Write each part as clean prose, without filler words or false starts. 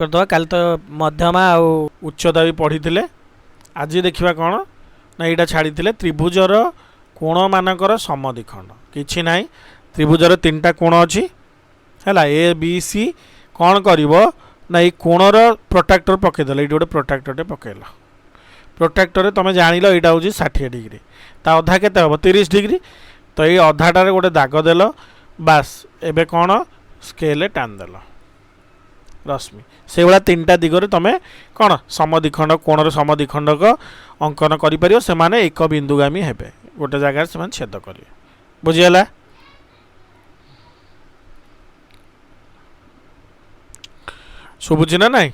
करदे काली तो मध्यमा आउ उच्चता भी पढ़ी थे। आज देखा कौन ना यहाँ छाड़ी त्रिभुजर कोण मानकर समद्विखंड किछि ना त्रिभुजर तीन टा कोण अच्छी है ए बी सी कौन कर ना ये कोणर प्रोट्राक्टर पकईदेल ये गोटे प्रोट्राक्टर पकईल प्रोट्राक्टर तुम जान यहाँ हूँ 60 डिग्री ता अधा के 30 डिग्री तो ये अधाटार गोटे दाग देल बास एबे कौन स्केल टाणदेल रश्मि से भाया तीन टा दिगरे तुम कौन समद्विखंड कोणर समद्विखंडक अंकन कर से एक बिंदुगामी हे गोटे जगार से छेद करेंगे बुझीगला। शुभुची ना नाई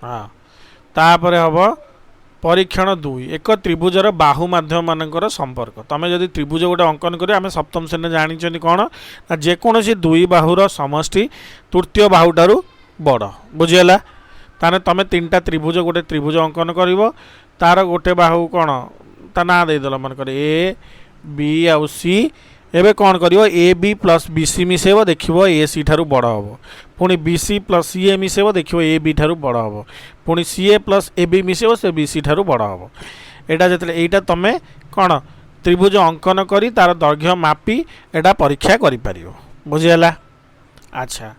हाँ तापर हम परीक्षण 2 एक त्रिभुजर बाहु माध्यम मानकर संपर्क तुम जब त्रिभुज गोटे अंकन कर आम सप्तम श्रेणी जानी कौन ना जेकोसी दुई बाहुर समष्टि तृतीय बाहुठार बड़ बुझीगला। ताने तुम तीन टा त्रिभुज गोटे त्रिभुज अंकन कर तार गोटे बाहु कौन ता ना देदेल मनकर ए बी आउ सी एवं कौन कर A B plus B C मिसेब देख ए सी ठारू बड़ हम पुणी बी सी प्लस सी ए मिसेब देख ए बी ठारू बड़ हम पुणी C A plus A B मिसेब से बी सी ठारू बड़ हम एटा जिते यहाँ तुम कौन त्रिभुज अंकन कर तार दैर्घ्य मापी एटा परीक्षा कर बुझीगला। अच्छा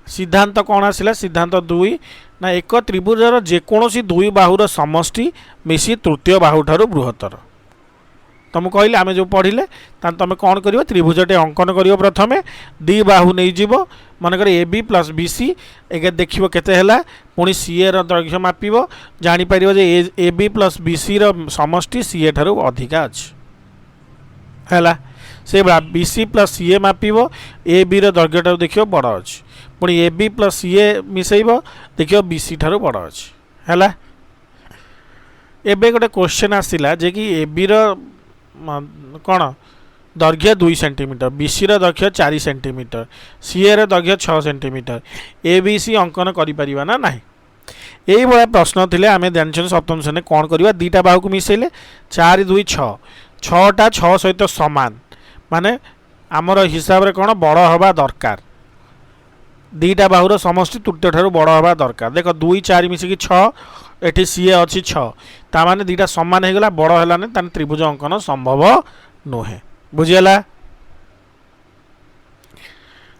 सिद्धांत कौन आसला सिद्धांत 2 ना एक त्रिभुजर जेकोसी दुई बाहुर समष्टि मिसी तृतीय बाहुठार बृहत्तर तुम कहले आम जो पढ़ले तुम कौन कर त्रिभुजटे अंकन कर प्रथम दी बाहु नहीं जीव मनकर A B plus B C एक देख के पुणी सी ए दैर्घ्य मापिब जापर A B plus B C समष्टि सी ए ठारू अधिका अच्छी है से भाया B C plus C A मापिब ए बी दैर्घ्य देख बड़ अच्छी पुणी ए बी प्लस सी ए मिसेब देख बी सी ठारू बड़ अच्छी है। एबे गोटे क्वेश्चन आसला जे कि ए बी कौन दैर्घ्य 2 सेंटीमीटर बी सी दैर्घ्य 4 सेंटीमीटर सी ए दैर्घ्य 6 सेंटीमीटर ए बी सी अंकन करा ना ना यही भाया प्रश्न थे आम जानते सप्तम श्रेणी कौन करवा दीटा बाहू को मिसेले 4 2 6 6टा 6 सहित सामान माने आमर हिसाब रे कौन बड़ हवा दरकार दीटा बाहुर समष्टि तृतीय ठारू बड़ हवा दरकार देख 2 4 मिसिकी 6 एटी सी ए अच्छी 6 ताने दीटा सामान हो गला बड़ है ताने त्रिभुज अंकन संभव नुहे बुझीगला।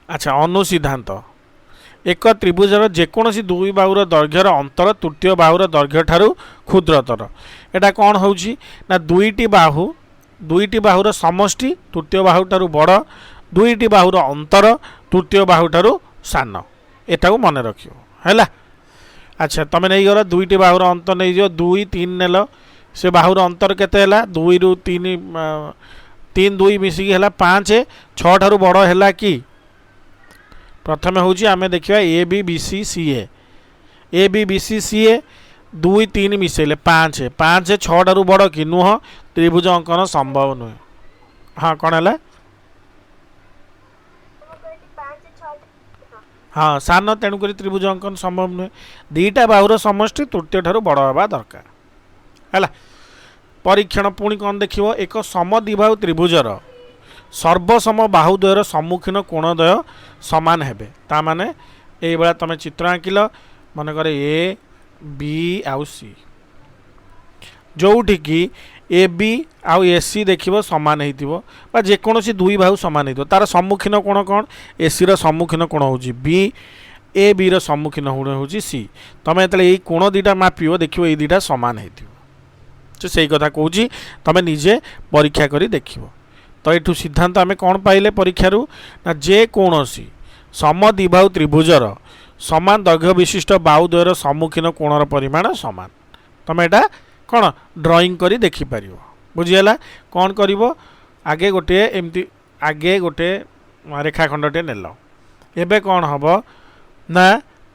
अच्छा अनुसिद्धांत एक त्रिभुजर जेकोसी दुई बाहुर दैर्घ्यर अंतर तृतीय बाहुर दैर्घ्य ठारू क्षुद्रतर एटा कौन होउची ना दुईटी बाहुर समष्टि तृतीय बाहु ठारू बड़ दुईटी बाहुर अंतर तृतीय बाहु ठारू सान एटा मन रखियो है। अच्छा तुम नहीं गल दुईटी बाहुर अंतर नहीं जो 2 3 नेल से बाहुर अंतर केते 2 रु 3 3 2 मिसिकी है 5 6 ठारू बड़ है कि प्रथम हूँ आम देखा A B B C C A B B C C A 2 3 मिसेले 5 5 6 ठारू बड़ कि नुह त्रिभुज अंकन संभव नुहे। हाँ कौन है हाँ सान तेणुक त्रिभुज अंकन संभव नुहे दीटा बाहुर समष्टि तृतीय ठारू बड़ हवा दरकार है। परीक्षण पुणी कौन देख एक समद्विबाहु त्रिभुजर सर्वसम बाहुद्वयर सम्मुखीन कोणद्वय सामान हेबे तामाने ये भाया तुम चित्र आंकिल मनकर ए बी आउ सी जोठी कि ए बी आउ ए सी देख सामान हो जेकोसी दुई बाहु सामान हो तार सम्मुखीन कोण कौन ए सी सम्मुखीन कोण हो बी ए बी सम्मुखीन हो सी तुम ये कोण दीटा मापिव देख ये दीटा सामान हो से कथा कहूँ तुम निजे परीक्षा कर देख तो ये सिद्धांत आम कौन पाइले परीक्षार ना जेकोसी समद्विबाहु त्रिभुजर सामान दैर्घ्य विशिष्ट बाहुद्वयर सम्मुखीन कोणर परिमाण सामान तुम यहाँ कौन ड्राइंग करी देखिपर बुझीगला। कौन कर आगे गोटे एमती आगे गोटे रेखाखंडटे नेल एबे कौन हम ना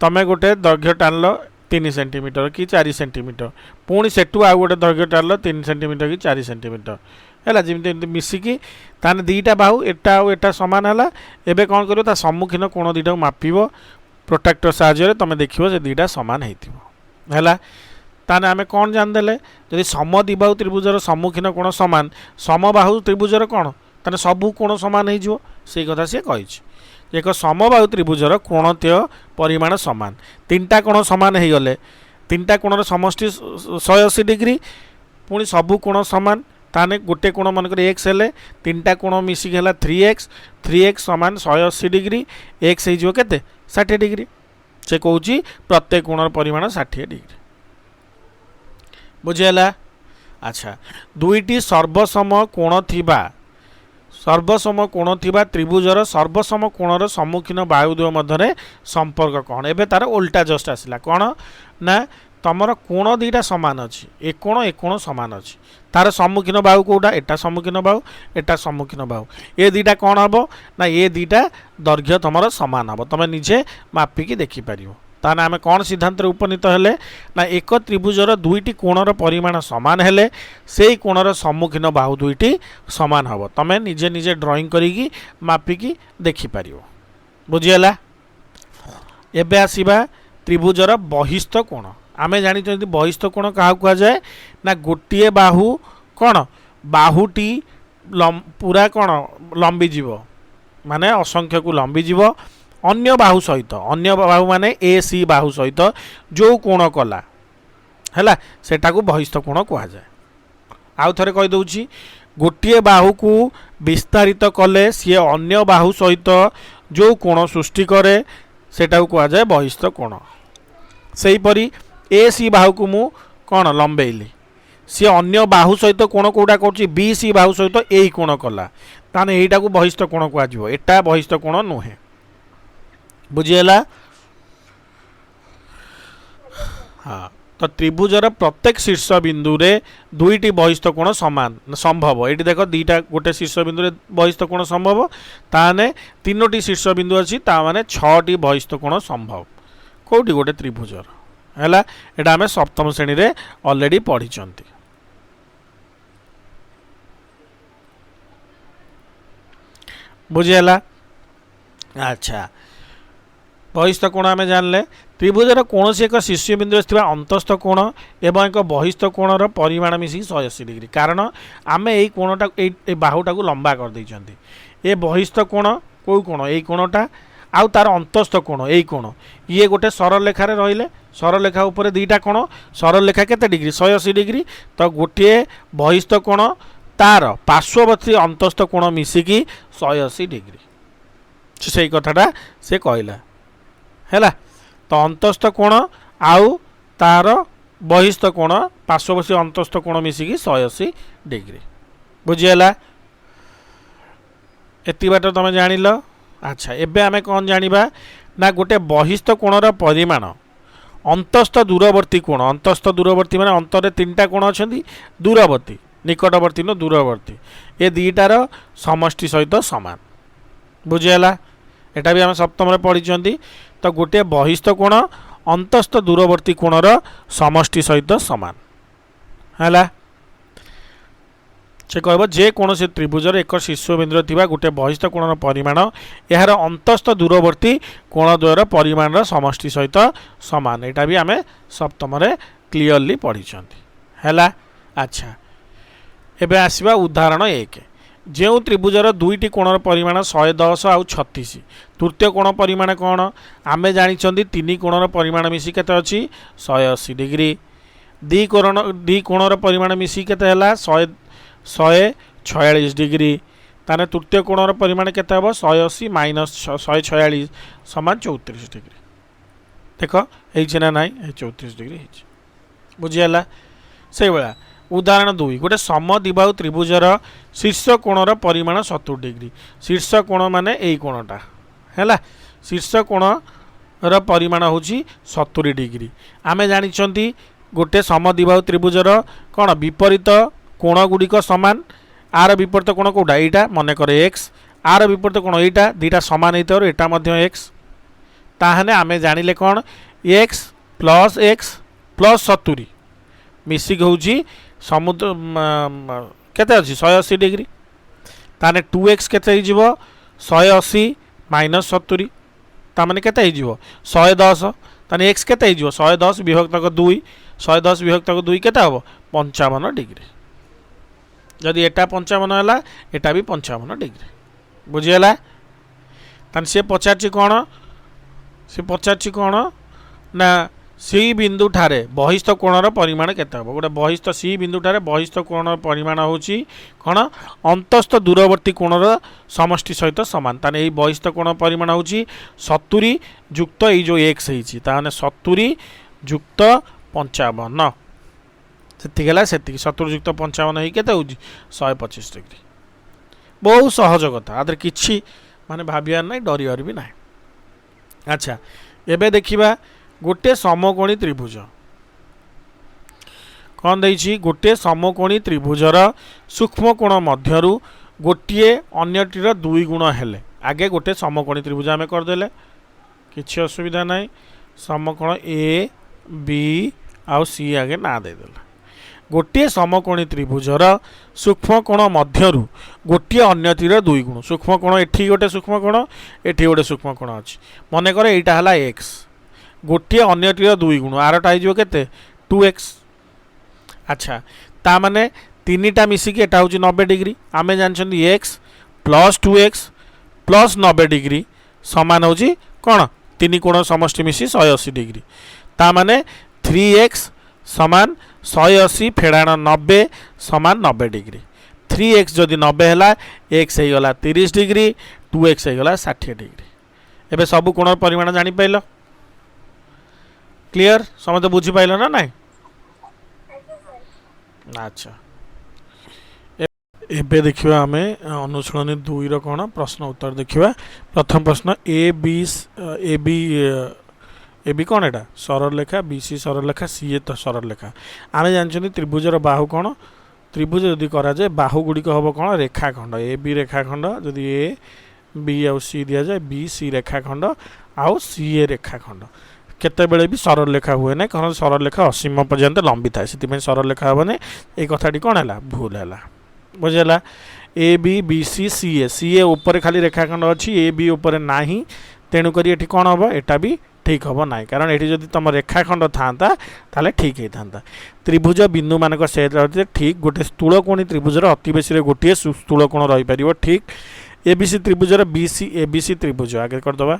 तुम गोटे दैर्घ्य टाणल 3 सेंटीमीटर कि 4 सेंटीमीटर पुणी सेठू आउ गोटे दैर्घ्य टाणल 3 सेंटीमीटर कि 4 सेंटीमीटर है जमी मिसिकी ताने दीटा बाहु एटा आउ एटा सामान है एबे कौन कर सम्मुखीन कोण दीटा मापिब प्रोट्राक्टर साहाय्य तुम देख से दीटा सामान है ताने आमे कौन जानदेले जदि समद्विबाहु त्रिभुजर सम्मुखीन कोण सामान समबाहु त्रिभुजर कौन ताने सबू कोण सामान हो से कथा सी कही एक समबाहु त्रिभुजर कोणत्य परिमाण समान तीनटा कोण समान हो गले तीनटा कोणर समष्टि 180 डिग्री पुणी सबू कोण समान ताने गोटे कोण मनकर एक्स हेले तीनटा कोण मिसिक है 3x समान 180 डिग्री एक्स हो केते 60 डिग्री से कहूँ प्रत्येक कोणर परिमाण 60 डिग्री बुझीगला। अच्छा दुईटी सर्वसम कोण थिबा त्रिभुजर सर्वसम कोणर सम्मुखीन बाहुद्वय मध्य संपर्क कौन एबे तार उल्टा जस्ट आसला कौन ना तमर कोण दीटा समान अच्छी एक कोण समान अच्छी तार सम्मुखीन बाहु कौटा एटा सम्मुखीन बाहु ए दीटा कौन हम ना ये दीटा दैर्घ्य तुम सामान हम तुम निजे मापिकी देखिपर ताने आम कौन सिद्धांत उपनीत हेले ना एक त्रिभुजर दुईटी कोणर परिमाण समान हेले से कोणर सम्मुखीन बाहु दुईटी समान हम तुम निजे निजे ड्राइंग करिकी मापिकी देखिपर बुझीगला। एबे आसीबा त्रिभुजर बहिस्थ कोण आम जानी बहिस्थ कोण क्या कह जाए ना गोटे बाहु कौन बाहुटी पूरा कौन लंबी जीव माने असंख्य को लंबी जीव अन्य बाहु सहित अन्य बाहु माने ए सी बाहु सहित जो कोण कला है सेटा को बहिस्थ कोण कह जाए। आउ थे कहीदे गोटे बाहु को विस्तारित कले सी अन्य बाहु सहित जो कोण सृष्टि करे सेटा को कह जाए बहिस्थ कोण। सेहीपरि ए सी बाहु को मु कौन लंबेली सी अन्य बाहु सहित कोण कौटा कर बी सी बाहु सहित यही कोण कला ताने यहीटा को बहिस्थ कोण कह एटा बहिस्थ कोण नुहे बुझीगला। हाँ तो त्रिभुजर प्रत्येक शीर्ष बिंदु रे दुईटी बहिस्थ कोण समान संभव ये देख दीटा गोटे शीर्ष बिंदु रे बहिस्थ कोण संभव ताने तीनोटी शीर्ष बिंदु अच्छी ताने 6टी बहिस्थ कोण संभव कौटी गोटे त्रिभुजर है एटा आम सप्तम श्रेणी रे ऑलरेडी पढ़ी बुझीगला। अच्छा बहिस्थ कोण आम जानले त्रिभुजर कौन एक शीर्ष बिंदु अंतस्थ कोण एवं एक बहिस्थ कोणर परिमाण मिसिक 180 डिग्री कारण आम यही कोणटा बाहुटा को लंबा कर देइछंती ए बहिस्थ कोण कौ कोण यही कोणटा आउ तार अंतस्थ कोण यही कोण ये गोटे सरल रेखार रहिले सरल रेखा उपरे दीटा कोण सरल रेखा केते डिग्री 180 डिग्री तो गोटे बहिस्थ कोण तार पार्श्ववर्ती अंतस्थ कोण मिसिकी 180 डिग्री से कथाटा से कहला है तो अंतस्थ कोण आउ तार बहिस्थ कोण पार्श्ववर्ती अंतस्थ कोण मिसिकी 180 डिग्री बुझीगला। एति बाट तुम जानिल। अच्छा एबे आमे कौन जानिबा ना गोटे बहिस्थ कोणर परिमाण अंतस्थ दूरवर्ती कोण अंतस्थ दूरवर्ती माने अंतरे तीनटा कोण अछंती दूरवर्ती निकटवर्ती न दूरवर्ती ए दीटार समष्टि सहित समान बुझीगला। एटा भी आम सप्तम रे पढ़ी तो गोटे बहिस्थ कोण अंतस्थ दूरवर्ती कोणर समष्टि सहित समान है से कह जेकोसी त्रिभुजर एक शीर्ष बिंदु थिबा गोटे बहिस्थ कोणर परिमाण यार अंतस्थ दूरवर्ती कोणद्वयर परिमाण समष्टि सहित समान एटा भी आम सप्तम रे क्लीयरली पढ़ी है। अच्छा एबे आसीबा उदाहरण 1 जो त्रिभुजर दुईटी कोणर परिमाण 110 आउ 36 तृतीय कोण परिमाण कौन आम जानी तीन कोणर परिमाण मिसी केते अछि 180 डिग्री दी कोणर परिमाण मिसी केते हला 146 डिग्री ताने तृतीय कोणर परिमाण केते हबो 180 माइनस 146 समान 34 डिग्री देख होइछि ना नाइ 34 डिग्री होइछि बुझियला। से बेला उदाहरण 2 गोटे समद्विबाहु त्रिभुजर शीर्ष कोणर परिमाण 70 डिग्री शीर्ष कोण माने एई कोणटा हैला शीर्ष कोणर परिमाण होछि 70 डिग्री आमे जानिछंती गोटे समद्विबाहु त्रिभुजर कोण विपरीत कोण गुड़िक समान आर विपरीत कोण कोटा एटा मन करे एक्स आर विपरीत कोण एटा दीटा समान हेतु एटा मध्य एक्स ताहने आमे जानिले कोण एक्स प्लस 70 मिसिक होउछि समुद्र केते अछि 180 डिग्री ताने 2x केते हो जिवो 180 माइनस 70 ताने केते हो जिवो 110 ताने x केते हो जिवो 110 विभक्तक 2 110 विभक्तक 2 केते हबो 55 डिग्री जदि एटा 55 हला एटा भी 55 डिग्री बुझियला। ताने से पचारछि कौन ना सी बिंदु ठारे बहिस्थ कोणर परिमाण केते हबो गोटे बहिस्थ सी बिंदु ठारे बहिस्थ कोणर परिमाण होची कोन अंतस्थ दूरवर्ती कोणर समष्टि सहित समान ताने एई बहिस्थ कोण परिमाण होची 70 युक्त एई जो x हेची ताने 70 युक्त 55 सेति गेला सेति 70 युक्त 55 हेई केते होची 125 डिग्री बहुत सहज कथा आदर किछि माने भाबियार नै डरियार भी नै। अच्छा एबे देखिबा गोटे समकोणी त्रिभुज कौन देइछि गोटे समकोणी त्रिभुजर सूक्ष्म कोण मध्यरु गोटे अन्यटीर दुई गुण हेले आगे गोटे समकोणी त्रिभुज आमे कर देले किछि असुविधा नै समकोण ए बी आउ सी आगे ना दे देला गोटे समकोणी त्रिभुजर सूक्ष्म कोण मध्यरु गोटे अन्यटीर दुई गुण सूक्ष्म कोण एठी गोटे सूक्ष्म कोण एठी गोटे सूक्ष्म कोण अछि मने करे एटा हला x गोटे अन्यटीर दुई गुण आरटा हो केते 2x। अच्छा ता माने तीनटा मिसिकी एटा होची 90 डिग्री आमे जानछन x plus 2x plus 90 degree समान होची कोन तीन कोण समष्टि मिसी 180 डिग्री ता माने 3x समान 180 फेडाण 90 समान 90 डिग्री 3x जदि 90 हैला x हे गला 30 डिग्री 2x हे गला 60 डिग्री एबे सब कोण परिमाण जानि पाइलो क्लियर समझ बुझी पाइल ना नहीं। अच्छा एबे देखिबा आमे अनुसरणी 2 रो कोन प्रश्न उत्तर देखिबा प्रथम प्रश्न ए बी कोन एटा सरल रेखा बी सी सरल रेखा सी ए तो सरल रेखा आमे जानछनी त्रिभुजर बाहु कोन त्रिभुज जदि करा जाय बाहु गुडी को हबो कोन रेखाखंड ए बी रेखाखंड जदि ए बी आउ सी दिया जाय बी सी रेखाखंड आउ सी ए रेखाखंड केते बेले भी सरल रेखा हुए ना कारण सरल रेखा असीम पर्यंत लंबी थाए से सरल रेखा हे ये कथाटी कौन है भूल है बुझेगा ए बी बी सी ए ऊपर खाली रेखाखंड अच्छी ए बी ऊपर ना तेणुक ये कौन हम एटा भी ठीक हम ना कारण ये जब तुम रेखाखंड था ताले ठीक होता त्रिभुज बिंदु मानक से ठीक गोटे स्थूलकोणी त्रिभुजर अति बेसी गोटे स्थूलकोण रही पार ठीक एबीसी त्रिभुजर एबीसी त्रिभुज आगे करदे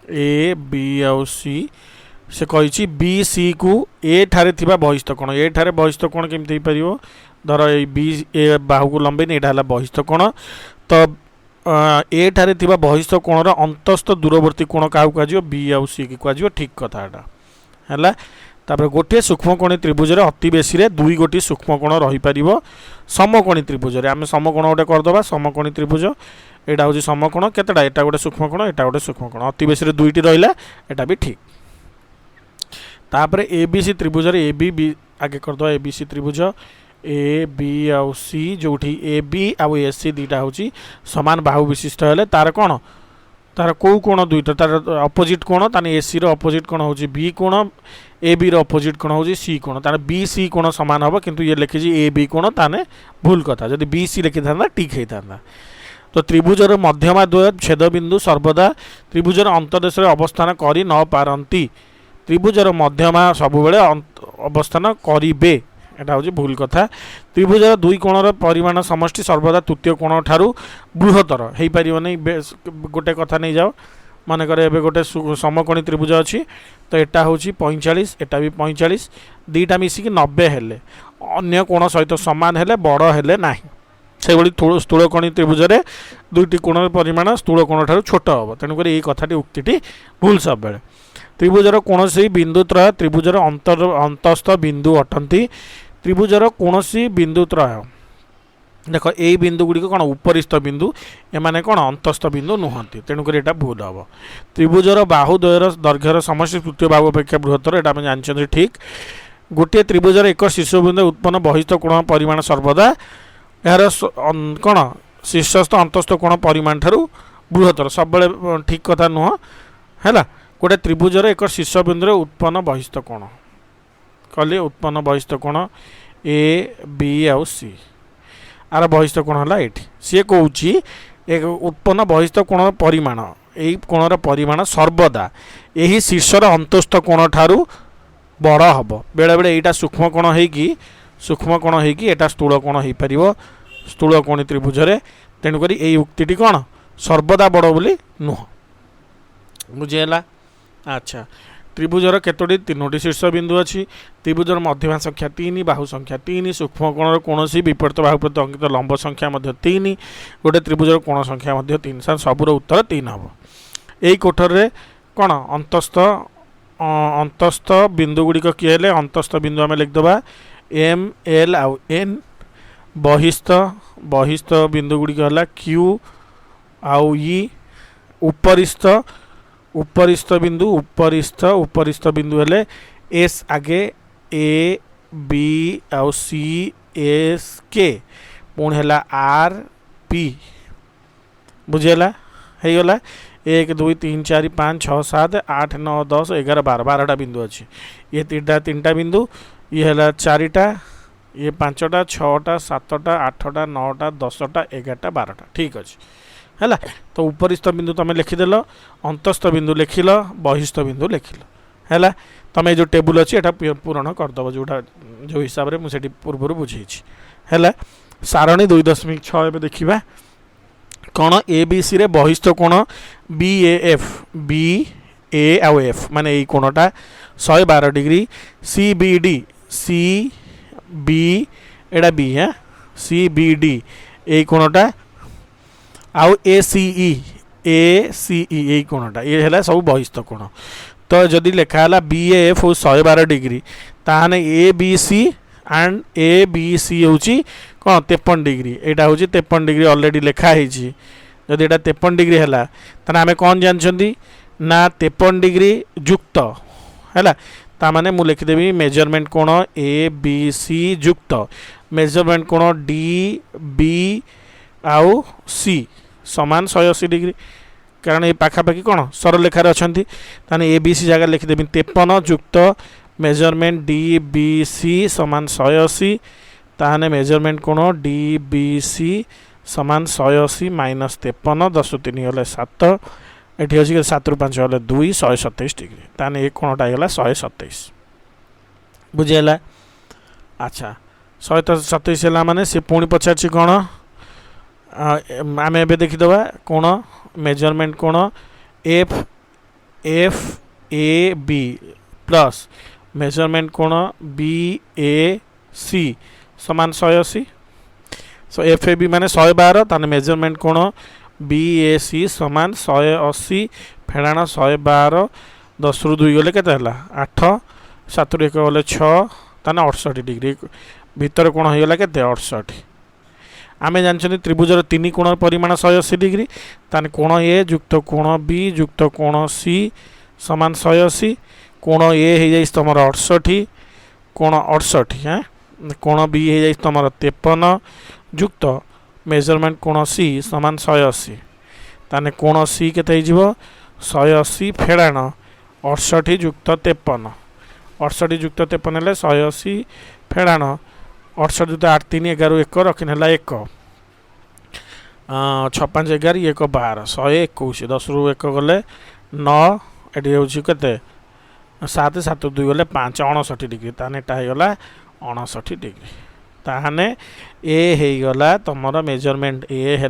ए बी आउ सी से कही बी सी को ए ठारे थिबा बहिस्थ कोण ए ठारे बहिस्थ कोण केमति हो परियो धर ए बी ए बाहु को लंबे एटा हला बहिस्थ कोण तो ए ठारे थिबा बहिस्थ कोणर अंतस्थ दूरवर्ती कोण काहू काजियो बी आउ सी की काजियो ठीक कथा एटा हला तापर गोटे सूक्ष्मकोणी त्रिभुजर अति बेसी रे दुई गोटी सूक्ष्मकोण रही पारिबो समकोणी त्रिभुजरे आमे समकोण गोटे करदबा समकोणी त्रिभुज एटा होची समकोण केतेटा एटा गोटे सूक्ष्मकोण एटा गोटे सूक्ष्मकोण अति बेसी रे दुईटी रहिला एटा भी ठीक तापर एबीसी त्रिभुजर ए बी आगे करदबा एबीसी त्रिभुज ए बी आउ सी जोठी ए बी आउ ए सी दुईटा होची समान बाहु विशिष्ट हेले तार कोण तार कौ कोण दुईटा तार अपोजिट कोण ताने ए सी रो अपोजिट कोण होची बी कोण ए बी रो अपोजिट कोण होची सी कोण ताने बी सी कोण समान हबो किंतु ये लिखि जी ए बी कोण ताने भूल कथा जदि बी सी लिखि थांदा ठीक हे थांदा तो त्रिभुजर मध्यमा द्वय छेद बिंदु सर्वदा त्रिभुजर अंतदेश अवस्थान करि न पारंती त्रिभुजर मध्यमा सब बेले अवस्थान करिबे एटा होची भूल कथा त्रिभुजर दुई कोणर परिमाण समष्टि सर्वदा तृतीय कोण ठारू बृहत्तर हेई परिबो नै गोटे कथा नै जाओ माने करे एबे गोटे समकोणी त्रिभुज अछि तो एटा होची 45 एटा भी 45 दुईटा मिसी कि 90 हेले अन्य कोण सहित समान हेले बड़ हेले नाही से भली स्थूलकोणी त्रिभुजरे दुईटी कोणर परिमाण स्थूलकोण ठारू छोट हम तेणुक ये कथाटी उक्तिटी भूल सब बेले त्रिभुजर कौनसी बिंदुत्रय त्रिभुजर अंतस्थ बिंदु अटंती त्रिभुजर कौनसी बिंदुत्रय देख यही बिंदु गुड़िक कौन उपरिस्थ बिंदु एमाने कौन अंतस्थ बिंदु नुहति तेणुक यहाँ भूल हम त्रिभुजर बाहु द्वयर दैर्घ्यर समष्टि तृतीय बाहु अपेक्षा बृहत्तर यहाँ आम जानते ठीक गोटे त्रिभुजर एक शीर्ष बिंदु उत्पन्न बहिस्थ कोण परिमाण सर्वदा यार कौन शीर्षस्थ अंतस्थ कोण परिमाण ठारू बृहत्तर सब ठीक कथा नुह है गोटे त्रिभुजर एक शीर्ष बिंदु उत्पन्न बहिस्थ कोण कले उत्पन्न बहिस्थ कोण ए बी आउ सी आर बहिस्थ कोण है ये सी कौन एक उत्पन्न बहिस्थ कोण परिमाण यही कोणर परिमाण सर्वदा यही शीर्षर अंतस्थ कोण ठारू बड़ हम बेले बेले यहाँ सूक्ष्म कोण होगी एटा स्थूल कोण हो पार स्थूलकोणी त्रिभुजरे तेणुक यही उक्ति कौन सर्वदा बड़ बोली नुह बुझीगला। अच्छा त्रिभुजर केतोटी तीनोटी शीर्ष बिंदु अच्छी त्रिभुजर मध्यमा संख्या 3 बाहु संख्या 3 सूक्ष्म कोणर कौन विपरीत बाहु प्रति अंकित लंब संख्या 3 गोटे त्रिभुजर कोण संख्या 3 सर सबूर उत्तर 3 हम। यही कोठर रे कौन अंतस्थ बिंदु गुड़िक किए अंतस्थ बिंदु आम लिखिदेवा एम एल आउ एन बहिस्थ बहिस्थ बिंदु गुड़िक है क्यू आउ ई उपरिस्थ उपरिस्थ बिंदु उपरिस्थ बिंदु हेले एस आगे ए बी आउ सी एस के पुणी है आर पी बुझीगला हो 1 2 3 4 5 6 7 8 9 10 11 12 12टा बिंदु अच्छी ये तीनटा बिंदु ये है 4टा ये 5टा 6टा 7टा 8टा 9टा 10टा 11टा 12टा ठीक अच्छे है। तो उपरिस्थ बिंदु तुम लिखिदेल अंतस्थ बिंदु लिखिल बहिस्थ बिंदु लिखिल है। तुम जो टेबुल अच्छी एटा पूरण करदेव जोटा जो हिसाब से मुझे पूर्व बुझे है। सारणी 2.6 एवं देखा कौन ए बी सी रे बहिस्थ कोण बी ए आउ एफ माने यही कोणटा 112 डिग्री सी बी एटा बी है सी बी डी यही कोणटा आउ ए सी यही कोणटा ये है सब बहिस्थ कोण। तो जदि लिखाला बी एफ हो 112 डिग्री ताहने A B C and A B C हूँ कौन 53 डिग्री यहाँ हूँ 53 डिग्री ऑलरेडी लिखाई जदि यहाँ 53 डिग्री है ताने आम कौन जानते ना 53 डिग्री युक्त है ताने मु लिखिदेवी मेजरमेंट कोण ए बी सी युक्त मेजरमेंट कोण डी बी आउ सी समान 180 डिग्री कारण ये पाखापाखि कौन सरलेखार अच्छा ताने ए बी सी जगह लिखिदेवी 53 युक्त मेजरमेंट डी बी सी समान 180 ताहने मेजरमेंट कोण डी बी सी समान 180 माइनस 53 10 3 गले 7 ये अच्छी 7 रु 5 गले 2 127 डिग्री ताहने ये कोणटा होगा 127 बुझीगला। अच्छा 127 है माने सी पुणी पचार कौन आम ए देखीदे कोण मेजरमेंट कोण F F A B plus measurement कोण बी ए सी समान 180 सो एफ ए बी माने 112 ताने मेजरमेंट कोण बी ए सी समान 180 फेड़ाण 112 10 रु 2 गले के 8 7 रु 1 गले 6 ताने 68 डिग्री भितर कोण होगा के 68 आमे जानते त्रिभुजर 3 कोण परिमाण 180 डिग्री ताने कोण ए युक्त कोण बी युक्त कोण सी समान 180 कोण ए हो जाए तुम 68 कोण 68 हाँ कोण बी हो जाए तुम 53 युक्त मेजरमेंट कोण सी समान 180 ताने कोण सी केते 180 फेड़ाण 68 युक्त 53 68 युक्त 53 है 180 फेड़ाण 68 जुता 8 3 11 1 रखी है 1 6 5 11 1 12 121 10 रु 1 गले 9 ये हूँ के 7 7 2 गले 5 69 डिग्री ताने होगा 69 डिग्री ताहने ए होगा तुम मेजरमेंट ए है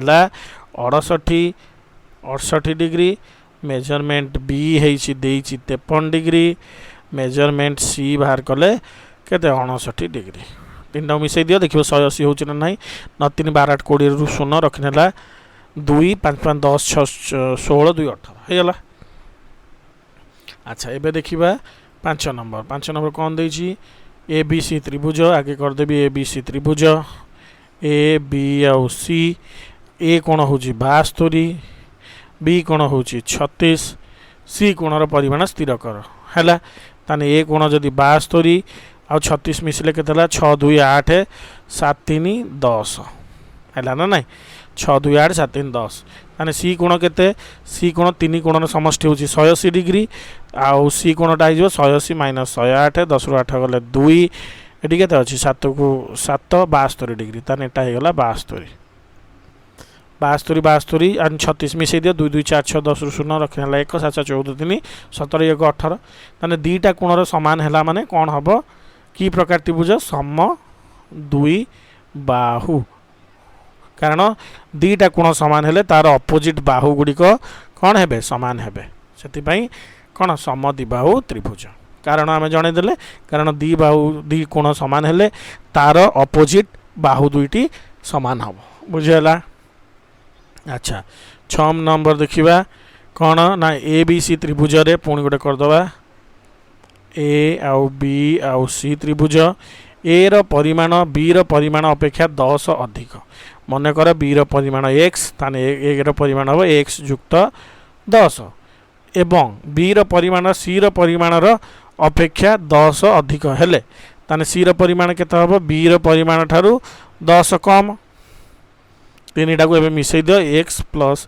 68 डिग्री मेजरमेंट बी है 53 डिग्री मेजरमेंट सी बाहर कले के 69 डिग्री 3टा मिसई दियो देखिए 180 हो ना 9 3 12 8 20 रु 0 रखिनेला 2 5 5 10 6 16 2 18 होगा। अच्छा एबे देखिबा 5 नंबर कौन देछि ए बी सी त्रिभुज आगे करदेवी ए बी सी त्रिभुज ए बी आउ सी ए कोण हूँ 72 बी कोण हूँ 36 सी कोणर परिमाण स्थिर कर है ताने ए कोण जदि 72 आउ 36 मिसले के 6 2 8 7 3 10 है ना ना 6 2 8 7 3 10 ताने सी कोण के सी कोण 3 कोणर समष्टि हूँ 180 डिग्री आउ सी कोणटा हो 180 माइनस 108 10 रु 8 गले 2 ये के अच्छी 7 को 7 72 डिग्री ताने होगा 72 72 एंड 36 मिसई दियो 2 2 4 6 10 रु 0 रखने 1 7 14 3 17 1 18 ताने दीटा कोणर सामान है माने कौन हम कि प्रकार त्रिभुज सम 2 बाहु कारण दीटा कोण सामान हेले तार अपोजिट बाहु गुड़िक कौन हेबे सामान हेबे से कौन समद्विबाहु त्रिभुज कारण आम जनईदे कारण दी कोण सामान हेले तार अपोजिट बाहु दुईटी सामान हम बुझेगा। अच्छा 6 नंबर देखिबा कौन ना ए बी सी त्रिभुज रे पुणी गोटे करदबा ए आउ बी आउ सी त्रिभुज ए रो परिमाण बी रो परिमाण अपेक्षा 10 अधिक मन कर बी रो परिमाण x ताने ए रो परिमाण हो x युक्त 10 एवं बी रो परिमाण सी रो परिमाण रो अपेक्षा 10 अधिक हेले ताने सी रो परिमाण केते हबो बी रो परिमाण ठारू 10 कम तीनटा को एबे मिसई दियो x plus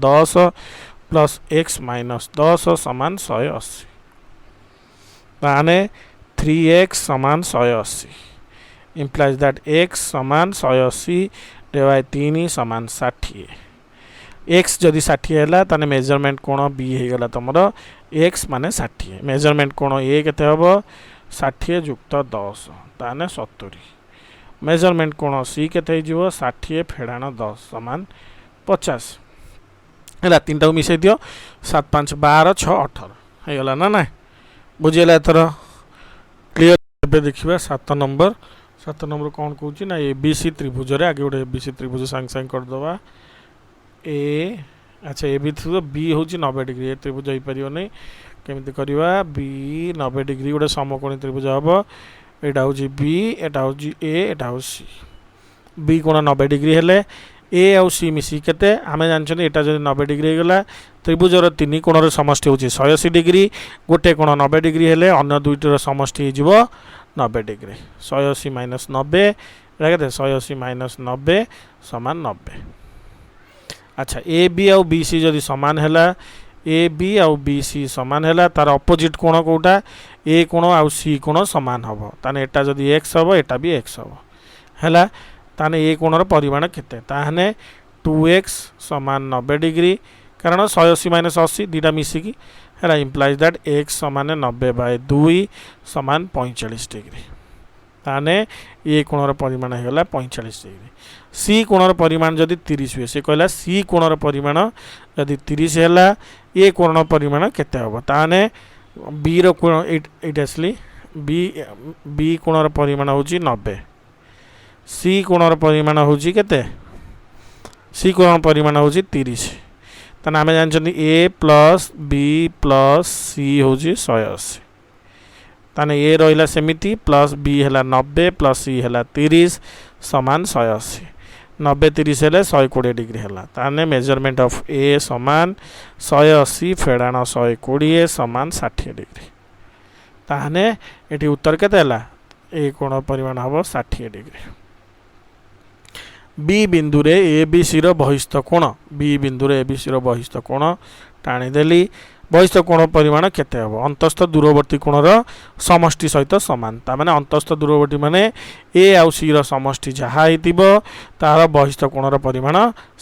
10 plus x minus 10 समान 180 ताने 3x समान 180 implies that x समान 180 डिवाइड 3 समान 60 x जदि 60 हैला ताने मेजरमेंट कोण b हे गला तमरो x माने 60 मेजरमेंट कोण a केते हबो 60 युक्त 10 ताने 70 मेजरमेंट कोण c केते हिजो 60 फेडाण 10 समान 50 हैला तीनटा को मिसई दियो 7 5 12 6 18 हे गला ना ना बुझेला एतर क्लियर। एबे देखिबा 7 नंबर कौन कहूँ ना ए बी सी त्रिभुज रे आगे गोटे ए बी सी त्रिभुज सांग सांग कर दवा ए अच्छा ए बी त्रिभुज बी हूँ 90 डिग्री ए त्रिभुज हो पार नहीं केमी करवा बी 90 डिग्री गोटे समकोणी त्रिभुज हम यहाँ हूँ बी एटा हूँ ए एटा हूँ सी बी कोण 90 डिग्री हेले ए आउ सी मिसी केते आमे जानछन एटा जदि 90 डिग्री हो गला त्रिभुजर 3 कोणर समष्टि होची 180 डिग्री गोटे कोण 90 डिग्री हेले अन्य दुईटर समष्टि हिजिवो 90 डिग्री 180 माइनस 90 केते 180 माइनस 90 समान 90। अच्छा ए बी आउ बी सी जदि समान हैला ए बी आउ बी सी समान हैला तार अपोजिट कोण कोटा ए कोण आउ सी कोण समान हबो ताने एटा जदि x हबो एटा भी x हबो हैला ताने ए कोणर परिमाण केते ताहने 2x समान 90 डिग्री कारण 180 माइनस 80 दीटा मिसिकी हैला इम्प्लाइज दैट x समान 90/2 समान 45 डिग्री ताने ए कोणर परिमाण हेगला 45 डिग्री। सी कोणर परिमाण जदि 30 हुए से कहला सी कोणर परिमाण जदि 30 हैला ए कोणर परिमाण केते हबो ताने बी रो कोण इट असली बी कोणर परिमाण होची 90 सी कोणर परिमाण होची केते सी कोणर परिमाण होची 30 ताने आमे जानछन ए प्लस बी प्लस सी होची 180 ताने ए रहिला सेमिति प्लस बी हैला 90 प्लस सी हैला 30 समान 180 90 30 हेले 120 डिग्री हैला ताने मेजरमेंट ऑफ ए समान 180 फेडाण 120 समान 60 डिग्री ताने एटी उत्तर केते हैला ए कोण परिमाण हबो 60 डिग्री। बी बिंदु रे ए बी सी रो बहिस्थ कोण बी बिंदु रे ए बी सी रो बहिस्थ कोण टाणी देली बहिस्थ कोण परिमाण केते हबो अंतस्थ दूरवर्ती कोणर समष्टि सहित समान ता माने अंतस्थ दूरवर्ती माने ए आउ सी रो समष्टि जहा हितिबो तार बहिस्थ कोणर परिमाण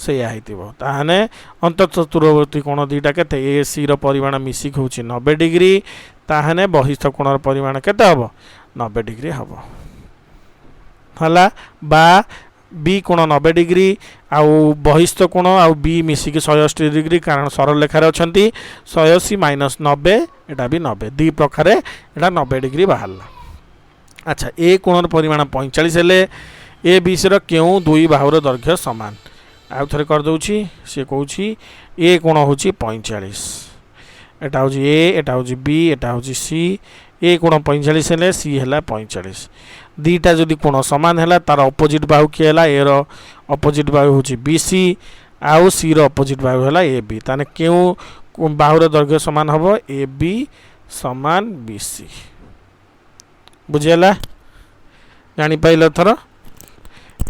सेया हितिबो ताहाने अंतस्थ दूरवर्ती कोण दीटा केते ए सी रो परिमाण मिसिक होची 90 डिग्री ताहाने बहिस्थ कोणर परिमाण केते हबो 90 डिग्री हबो हला बा बी कोण 90 डिग्री आउ बहिस्थ कोण आउ बी मिसिक 180 डिग्री कारण सरल लेखार अछंती 180 माइनस 90 एटा भी 90 दी प्रकार एटा 90 डिग्री बाहरला। अच्छा ए कोणर परिमाण 45 हेले ए बी सी रो केउ दुई बाहुर दैर्घ्य समान आउ थरे कर दउची से कहूची ए कोण होची 45 एटा होची ए एटा होची बी एटा होची सी ए कोण 45 हेले सी हैला 45 दीटा जदि कोण समान हैला तार अपोजिट बाहु के हैला ए रो अपोजिट बाहु होची बी सी आउ सी रो अपोजिट बाहु हैला ए बी ताने केउ बाहुर दैर्घ्य समान हबो ए बी समान बी सी बुझेला जानि पाइल थर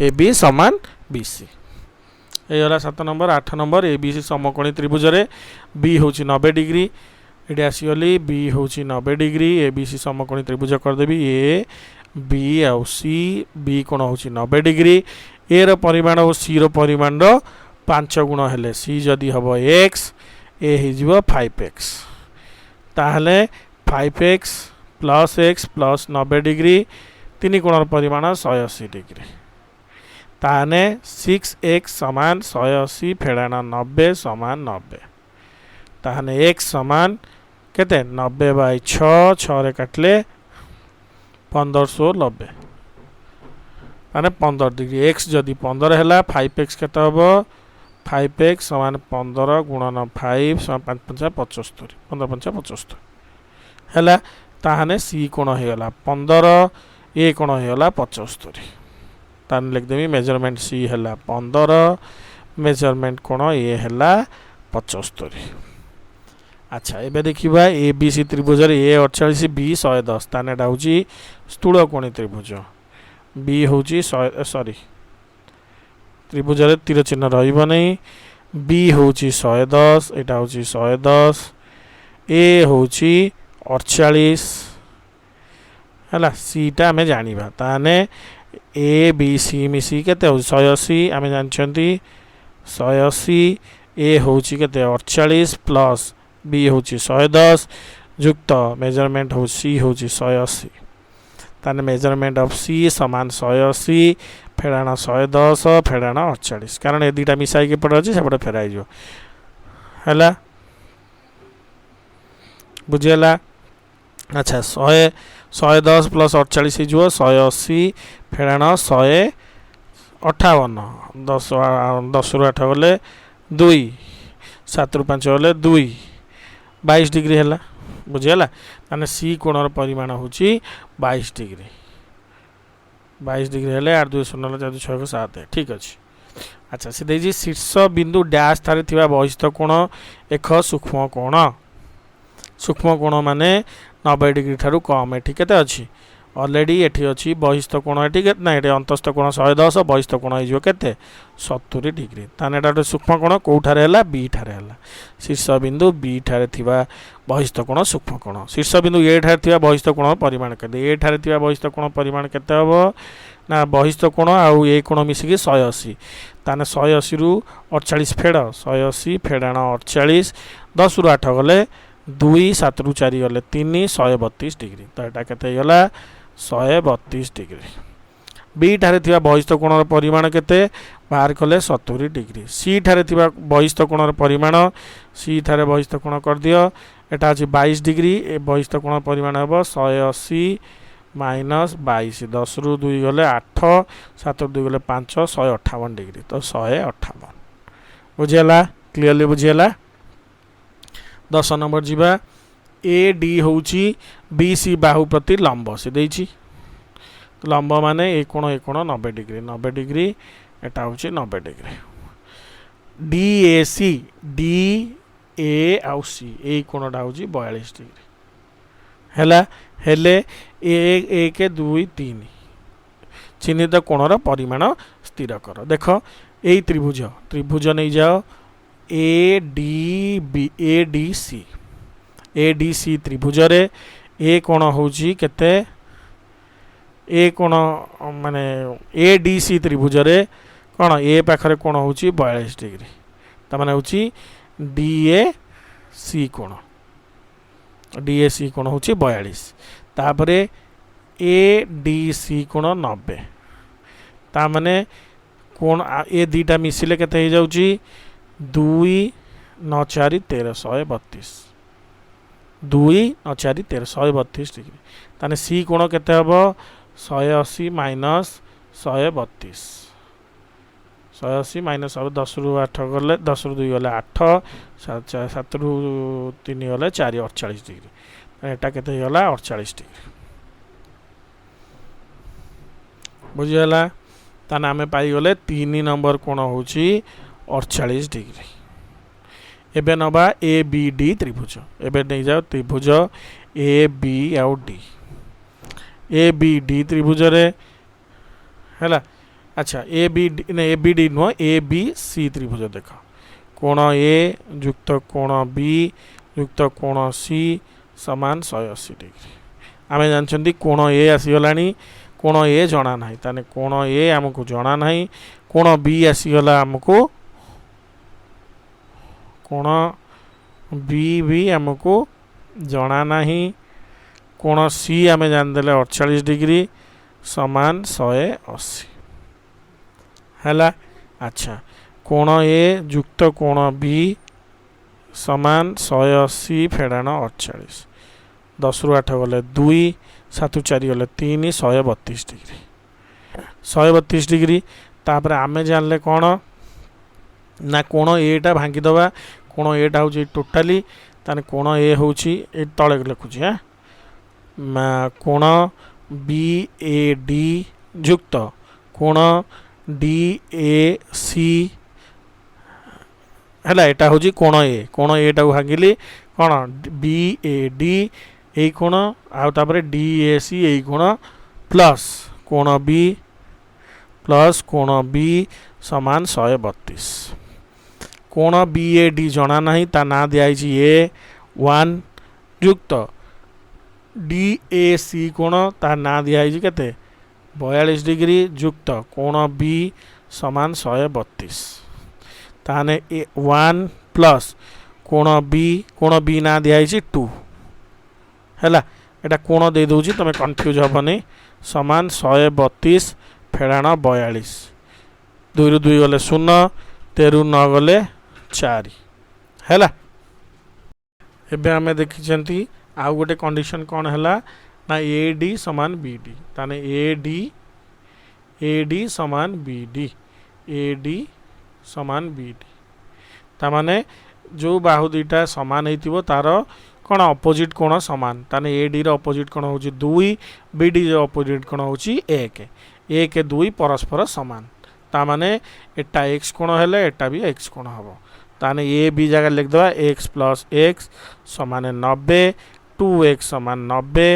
ए बी समान बी सी ए होला 7 number. 8 number A B C समकोणी त्रिभुज रे बी होची 90 डिग्री एटी आसीगली बी होची 90 डिग्री ए बी सी समकोणी त्रिभुज कर देबी ए बी आउ सी बी कोण होची 90 डिग्री ए रो परिमाण और सी रो परिमाण रो 5 गुण हेले सी जदि हबो x ए हिजिबो 5x ताहले 5x plus x plus 90 degree तीन कोणर परिमाण 180 डिग्री ताने 6x समान 180 फेड़ाण 90 समान 90 ताने x समान केते 90/6 6 रे काटले 1590 माने 15 डिग्री x जदि 15 हैला 5x केते हबो 5x समान 15 गुणन 5 समान 5 5 75 15 5 75 हैला ताने c कोण हो गला 15 a कोण हो गला 75 ताने लिख देबी मेजरमेंट c हैला 15 मेजरमेंट कोण a हैला 75 अच्छा एबे देखिबा ABC त्रिभुज रे A 48 B 110 ताने एटा होची स्थूल कोणी त्रिभुज B होची सॉरी त्रिभुज रे तीर चिन्ह रहइबो नै B होची 110 एटा होची 110 A होची 48 हला C टा हमें जानिबा ताने A B C मिसी केते हो 180 हमें जानछंती 180 A होची केते 48 प्लस B होची 110 युक्त मेजरमेंट हो C होची 180 ताने मेजरमेंट ऑफ C समान 180 फेड़ाण 110 फेड़ाण 48 कारण ए दुटा मिसाई के पड़ अछि सेपटे फेराई जो हैला बुझेला अच्छा 110 प्लस 48 जो 180 फेड़ाण 158 10 रु 8 गले 2 7 रु 5 गले 2 22 डिग्री हैला बुझेला माने सी कोणर परिमाण होची 22 डिग्री 22 डिग्री हेले 8 2 0 4 6 7 ठीक अछि अच्छा से देजी शीर्ष बिंदु डैश थारे थिबा बहिस्थ कोण एक सूक्ष्म कोण माने 90 डिग्री थारु कम एठी केते अछि ऑलरेडी एठी अछि बहिस्थ कोण एठी केते ना एठी अंतस्थ कोण 110 बहिस्थ कोण हिजो केते 70 डिग्री ताने एटा सूक्ष्म कोण कोठारे हला बी ठारे हला शीर्ष बिंदु बी ठारे थिबा बहिस्थ कोण सूक्ष्म कोण शीर्ष बिंदु ए ठारे थिबा बहिस्थ कोण परिमाण केते ए ठारे थिबा बहिस्थ कोण परिमाण केते हबो ना बहिस्थ कोण आउ ए कोण मिसी के 180 ताने 180 रु 48 फेड़ 180 फेड़ाण 48 10 रु 8 गले 2 7 रु 4 गले 3 132 डिग्री तो एटा केते गला 132 डिग्री बी ठारे थिबा बहिस्थ कोणर परिमाण केते बाहर कले 70 डिग्री सी ठारे थिबा बहिस्थ कोणर परिमाण सी ठारे बहिस्थ कोण कर दियो एटा अछि 22 डिग्री ए बहिस्थ कोण परिमाण हबो 180 माइनस 22 10 रु 2 गले 8 7 रु 2 गले 5 158 डिग्री तो 158 बुझेला क्लियरली बुझेला 10 नंबर जीवा ए डी होची बी सी बाहु प्रति लंब से देइची लंब माने ए कोण 90 डिग्री एटा होची 90 degree D A C D A आउ सी ए कोणटा होची 42 डिग्री हैला हेले ए 1 2 3 चिन्हित कोणर परिमाण स्थिर कर देख ए त्रिभुज नहीं जाओ ए डी सी त्रिभुज रे ए कोण होची केते ए कोण माने ए डी सी त्रिभुज रे कोण ए पाखरे कोण होची 42 डिग्री त माने होची डी ए सी कोण होची 42 तापरे ए डी सी कोण 90 ता माने कोण ए दीटा मिसिले केते हो जाउची 2 9 4 13 132 2 9 4 13 132 डिग्री ताने सी कोण केते हबो 180 माइनस 132 180 माइनस 10 रु 8 गले 10 रु 2 गले 8 7 रु 3 गले 4 48 डिग्री एटा केते गला 48 डिग्री बुझियला ताने आमे पाई गले 3 नंबर कोण होची 48 डिग्री एबे नबा ए बी डी त्रिभुज एबे नहीं जाओ त्रिभुज ए बी आउ डी ए बी डी त्रिभुज रे हैला अच्छा A B D no A B C त्रिभुज देख कोण ए युक्त कोण बी युक्त कोण सी समान 180 डिग्री आमे जानछंती कोण ए आसीगलानी कोण ए जणा नाही ताने कोण ए हमकु जणा नाही कोण बी आसीगला हमकु कोण बी भी हमको जना नहीं कोण सी आमे जान देले 48 डिग्री समान 180 हैला। अच्छा कोण ए जुक्त कोण बी समान 180 फेड़ाण 48 10 रु 8 गले 2 7 4 गले 3 132 डिग्री 132 डिग्री। तापर आमे जानले कौन ना कोण एटा भांगीदबा कोण एटा हूँ टोटाली ताने कोण ए हूँ तले लिखुची हाँ कोण बी ए डी जुक्त कोण डी ए सी है एटा हूँ कोण एटा भांगिली कौन बी ए डी यही कोण आउे डी ए सी यही कोण प्लस कोण बी समान 132 कोण बी ए डी जना नहीं ता ना दिखाई ए 1 जुक्त डी ए सी कोण ता ना दिखाई के 42 डिग्री जुक्त कोण बी समान 132 ताने 1 प्लस कोण बी ना दिखाई 2 है एटा कोण दे दूची तुम कन्फ्यूज हेनी समान 132 फेड़ाण 42 2 रु 2 गले 0 13 रु 9 गले 4 है। एबे आमे देखिछंती आउ गोटे कंडीशन कौन है ना ए डी समान बी डी ताने ए डी समान बी डी तामाने जो बाहु दुईटा समान होइतिबो तार कौन अपोजिट कोण समान ताने ए डी रो अपोजिट कोण होची 2 बी डी रो अपोजिट कोण होची 1 2 परस्पर समान तामाने एटा एक्स कोण हेले एटा भी एक्स कोण हबो ताने ए बी जगह लिख दवा एक्स प्लस एक्स समान 90 2x समान 90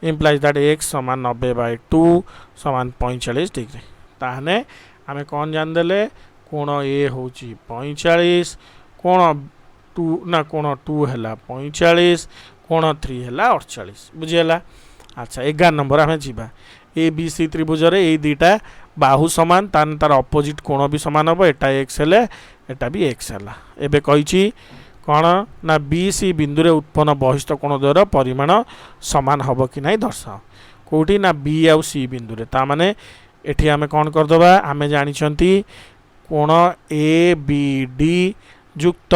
इम्प्लाइज दैट x समान 90/2 समान 45 डिग्री ताहने आमे कौन जान देले कोण ए होची 45 कोण 2 हैला 45 कोण 3 हैला 48 बुझियला। अच्छा 11 नंबर आमे जीवा ए बी सी त्रिभुज रे ए दुईटा बाहु समान तान तार अपोजिट कोण भी समान हम एटा एक्स हेले एटा भी एक्स हैला। एबे कहिची कौन ना बी सी बिंदु रे उत्पन्न बहिष्ठ कोण द्वारा परिमाण समान हम कि नहीं दर्शाओ कौटी ना बी आउ सी बिंदु रे ता माने एठी आमे कौन कर दबा आमे जानि छंती कोण ए बी डी जुक्त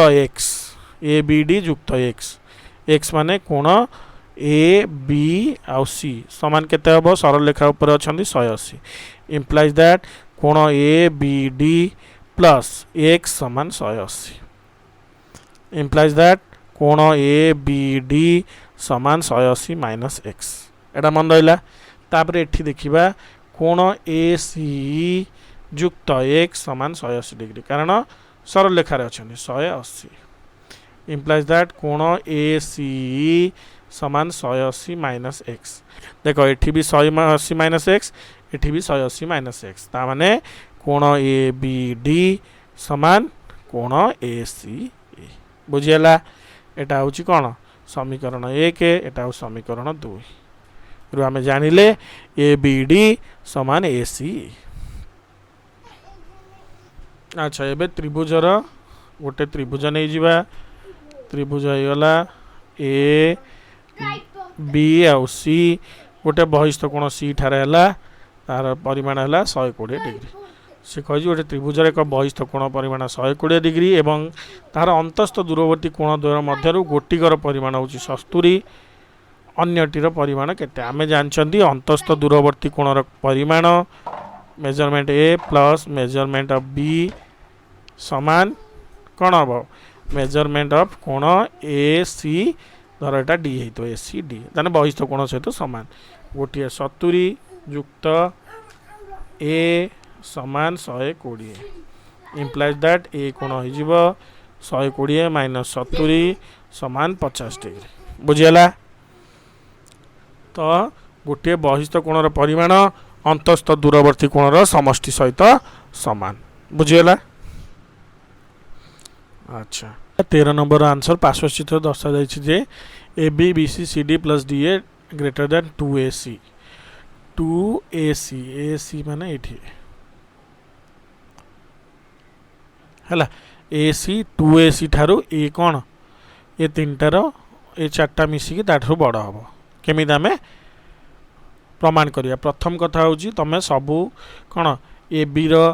एक्स माने कोण ए बी आउ सी समान केते हबो सरल रेखा ऊपर अछंती 180 इम्प्लाइज दैट कोण A B D plus X समान 180 इम्प्लाइज दैट कोण ए बी डी समान 180 माइनस एक्स एटा मन रहा। तापर एठी देखिबा कोण ए सी जुक्त एक्स समान 180 डिग्री कारण सरल रेखा रे अछंती 180 इम्प्लाइज दैट कोण ए सी समान 180 माइनस एक्स देखो एठी भी 180 माइनस एक्स एठी भी 180 माइनस एक्स ता माने कोण ए बी डी समान कोण ए सी बुझियला। एटा होची कोण समीकरण 1 एटा हो समीकरण 2 रु आमे जानिले ए बी डी समान ए सी। अच्छा एबे त्रिभुजर गोटे त्रिभुज नहीं जिबा त्रिभुज होइगला ए बी आउ सी गोटे बहिष्ठ कोण सी ठारे हला तार परिमाण हला 120 डिग्री से कहि गोटे त्रिभुजर एक बहिष्ठ कोण परिमाण 120 डिग्री एवं तार अंतस्थ दूरवर्ती कोण द्वय मध्यरु गोटिकर परिमाण होची 70 अन्यटीर परिमाण केते आमे जानचंती अंतस्थ दूरवर्ती कोणर परिमाण measurement A plus measurement of B समान कौन हम मेजरमेंट ऑफ कोण ए सी धर एटा डी है तो ए सी डी ताने बहिष्ठ कोण सहित सामान गोटे 70 जुक्त ए समान 120 इम्प्लाइज दैट ए कोण हो 120 माइनस 70 समान 50 डिग्री बुझिगला। तो गोटे बहिष्ठ कोणर परिमाण अंतस्थ दूरवर्ती कोणर समष्टि सहित समान बुझिगला। अच्छा 13 नंबर आंसर पार्श्वचित्र दर्शा जाइए A B B C C D plus D A greater than 2AC A C माने एठी हैला ए सी 2AC ठारू ए कौन ए तीनटार ए चार्टा मिसिकी ताठू बड़ हम केमी आमे प्रमाण करिया। प्रथम कथा होची तमे सबू कौन ए बी रो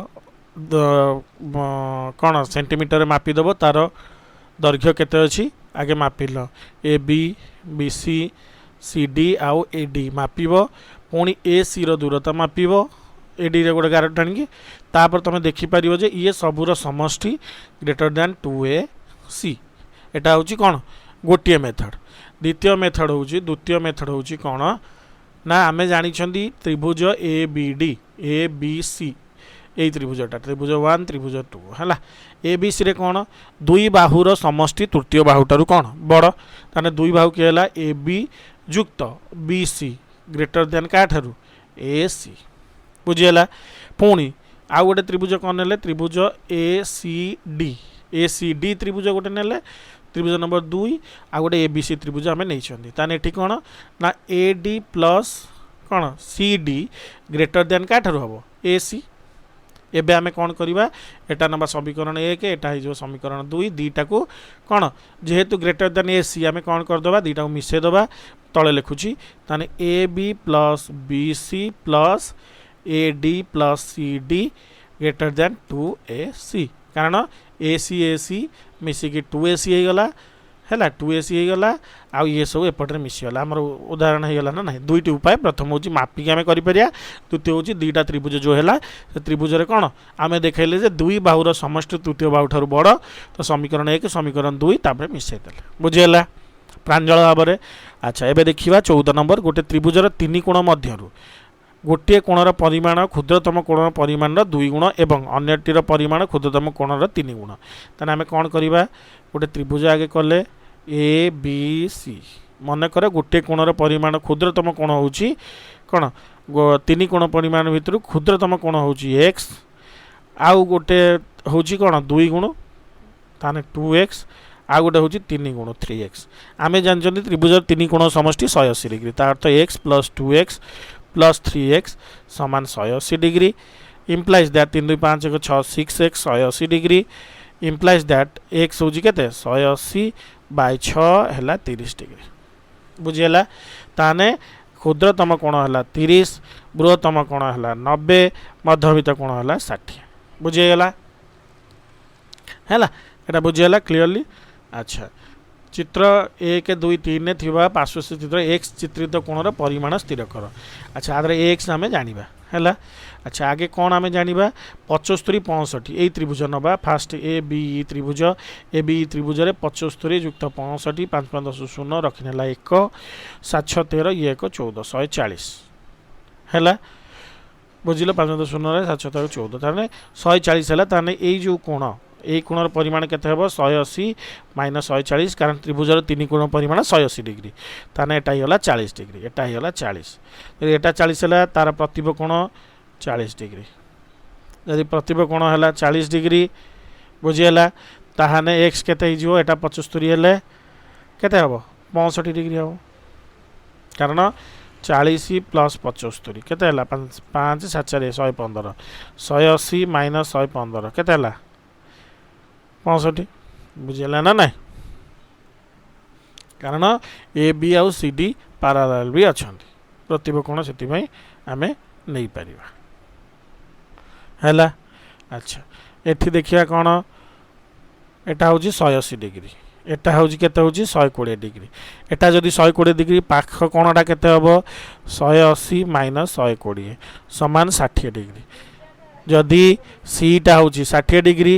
कौन सेंटीमीटर मापिदेव तार दैर्घ्य केते अच्छी आगे मापिल A B B C C D आउ ए डी मापिब पुणी ए सी दूरता मापिब ए डी रे गोटे गार टाणी तापर तुम देखिपर जे ये सबूर समष्टि ग्रेटर दैन 2ac एटा हूँ कौन गोटे मेथड द्वितीय मेथड हूँ द्वितीय मेथड हूँ कौन ना आमे जानी त्रिभुज ए बी सी यही त्रिभुजटा त्रिभुज 1 त्रिभुज 2 है ए बी सी रे कौन दुई बाहुर समष्टि तृतीय बाहुठार कौन बड़ ताने दुई बाहु किए ए बी युक्त बी सी ग्रेटर देन क्या ए सी बुझीगला पुणी आउ गोटे त्रिभुज कौन ने त्रिभुज ए सी डी त्रिभुज गोटे ने त्रिभुज नंबर 2 आ गोटे ए बी सी त्रिभुज आम नहीं ताने एठी कौन ना ए डी प्लस कौन सी डी ग्रेटर देन क्या हम ए सी एबे आमे कौन करवा एटा नंबर समीकरण 1 एटा हो समीकरण 2 दीटा को कौन जेहेतु ग्रेटर देन ए सी आमे कौन करदे दीटा को मिसे दबा तले लिखुची ताने A B plus B C plus A D plus C D greater than 2ac कारण ए सी मिसिकी 2ac हो गला है 2ac हो गला आ ये सब एपटे मिसीगला आमर उदाहरण हो गला ना ना दुईटी उपाय प्रथम हूँ मापिक आम कर द्वितीय हूँ दीटा त्रिभुज जो है त्रिभुज कौन आम देखले जे दुई बाहुर समष्टि तृतीय बाहु ठार बड़ तो समीकरण 1 समीकरण 2 तापर मिसेदेले बुझीगला प्रांजल भाव में। अच्छा एबे देखिबा 14 नंबर गोटे त्रिभुजर 3 कोण मध्यरु गोटे कोणर परिमाण क्षुद्रतम कोणर परिमाण 2 गुण एवं अन्यटीर परिमाण क्षुद्रतम कोणर 3 गुण ताने आमे कोन करिबा गोटे त्रिभुज आगे कले ए बी सी मनकर गोटे कोणर परिमाण क्षुद्रतम कोण होउची कोण 3 कोण परिमाण भितर क्षुद्रतम कोण होउची x आउ गोटे होउची कोण 2 गुण ताने 2x आ गोटे हूँ 3 गुण 3x आमे जानते त्रिभुज 3 कोण समष्टि 180 डिग्री तार अर्थ x plus 2x plus 3x समान 180 degree implies that 3 2 5 1 6 6x 180 degree implies that x हूँ के 180 बाय 6 है 30 डिग्री बुझीगला ताने क्षुद्रतम कोण है 30 बृहत्तम कोण है 90 मध्यमित कोण है 60 बुझीगला है एटा बुझीगला क्लीयरली। अच्छा चित्र 1 2 3 ने थिबा पार्श्वस्थ चित्र x चित्रित कोणर परिमाण स्थिर कर। अच्छा आदर x आमे जानिबा हैला। अच्छा आगे कौन आमे जानिबा 75 65 एई त्रिभुज नबा फास्ट ए बी त्रिभुज ए बी त्रिभुज रे 75 युक्त 65 5 5 10 0 रखिनेला 1 7 6 13 ये 1 14 140 हैला बुझिलो 5 5 0 रे 7 6 13 14 ताने 140 हैला ताने एई जो कोण এই কোণর পরিমাণ কেতে হব 180 মাইনাস 140 কারণ ত্রিভুজের 3 কোণ পরিমাণ 180 ডিগ্রি তাহলে এটাই হলা 40 ডিগ্রি এটাই হলা 40 যদি এটা 40 হলা তার প্রতিব কোণ 40 ডিগ্রি যদি প্রতিব কোণ হলা 40 ডিগ্রি বুঝিলা তাহলে x কেতে হইଯିବ এটা 75 হলে কেতে হব 65 ডিগ্রি হব কারণ 40 प्लस 75 केते हला 5 7 4 115 180 माइनस 115 केते हला 65 बुझेला ना नहीं कारण ए बी आउ सी डी पारालाल भी अच्छा प्रतिभ कोण से आम नहीं पार है। अच्छा एठी देखिया कौन एटा हूँ 180 डिग्री एटा हूँ केते हूँ 120 डिग्री एटा जदि 120 डिग्री पाख कोणटा केते हबो 180 माइनस 120 समान 60 डिग्री जदि सीटा हूँ 60 डिग्री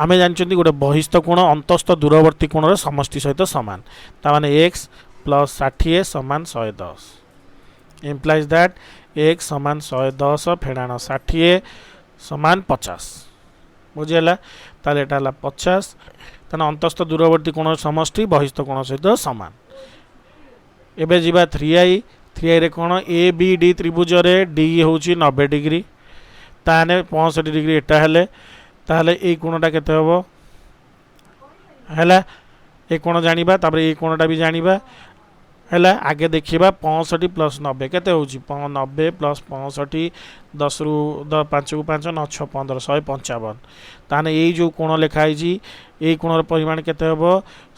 आमे जानते गोटे बहिस्थ कोण अंतस्थ दूरवर्ती कोणर समष्टि सहित सामान ताने x प्लस 60 समान 110 इम्प्लाइज दैट x समान 110 फेड़ाण 60 समान 50 बुझीगला ताले एटा हला 50 ताने अंतस्थ दूरवर्ती कोण समष्टि बहिस्थ कोण सहित सामान। एबे जिबा 3i रे कोण ए बी डी त्रिभुज रे डी होची 90 डिग्री ताने 65 डिग्री एटा हेले ताहले ए कोणटा केते हबो हैला ए कोण जानिबा तापर ए कोणटा भी जानिबा हैला आगे देखिबा 65 प्लस 90 केते होची 90 प्लस 65 10 रु 5 को 5 9 6 15 155 ताने ए जो कोण लिखाई जी ए कोणर परिमाण केते हबो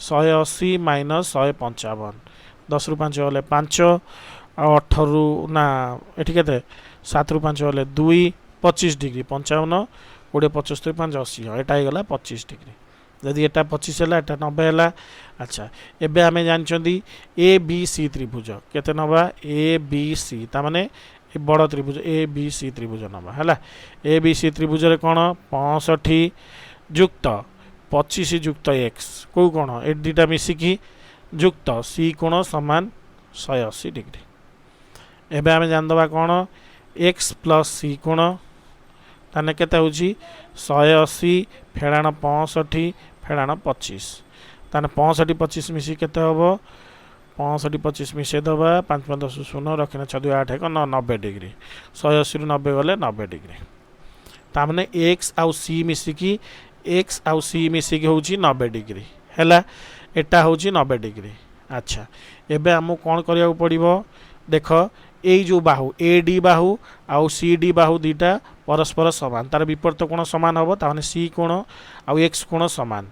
180 माइनस 155 10 रु 5 होले 5 18 रु ना एठी केते 7 रु 5 होले 2 25 डिग्री 55 20 75 5 80 हाँ एटा गला 25 डिग्री जदि एटा 25 है एटा 90 है। अच्छा एबे आमे जानछंदी ए बी सी त्रिभुज केते नबा ए बी सी ता माने ए बड़ त्रिभुज ए बी सी त्रिभुज नबा हला ए बी सी त्रिभुज रे कोन 65 युक्त 25 युक्त x को कोन ए दुटा मिसी की युक्त सी कोण समान 180 डिग्री। एबे आमे जान दबा कोन x प्लस सी कोण ताने केते होची 180 फेडाण 65 फेडाण 25 ताने 65 25 मिसी केते हबो 65 25 मिसे दबा 5 5 10 0 रखिना 6 2 8 1 90 डिग्री 180 रु 90 गले 90 डिग्री ता माने x आउ c मिसी की x आउ c मिसी की होची 90 डिग्री हैला एटा होची 90 डिग्री। अच्छा एबे हमु कोन करिया पड़िबो देख ए जो बाहु ए डी बाहु आउ सी डी बाहु दीटा परस्पर समान तार विपरीत कोण समान हबो ताने सी कोण आउ एक्स कोण समान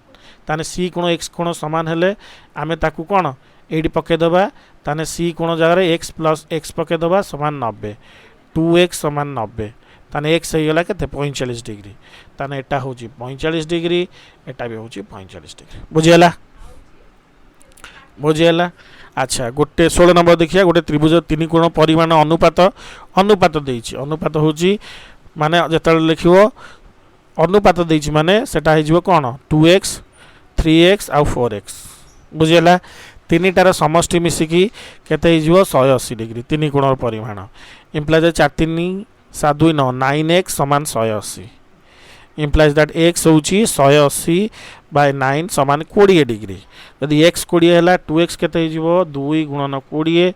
ताने सी कोण एक्स कोण समान हेले आमे ताकू कोण एडी पके दबा ताने सी कोण जगह रे x प्लस x पके दबा समान 90 2x समान 90 ताने x हे गला केते 45 डिग्री ताने एटा होची 45 डिग्री एटा भी होची 45 डिग्री बुझियला बुझियला। अच्छा गोटे 16 नंबर देखिया गोटे त्रिभुज तीन कोण परिमाण अनुपात अनुपात देइछि अनुपात होची माने जेतल लिखिवो अनुपात देइछि माने सेटा हे जिवो कोन 2x 3x आउ 4x बुझियला तीनटार समष्टि मिसी की केते हे जिवो 180 डिग्री तीन कोणर परिमाण इंप्लाइज 4 3 7 2 9 9x समान 180 implies that x होची 180 by 9 समान 20 डिग्री यदि x 20 हैला 2x केते हे जिवो 2 गुणन 20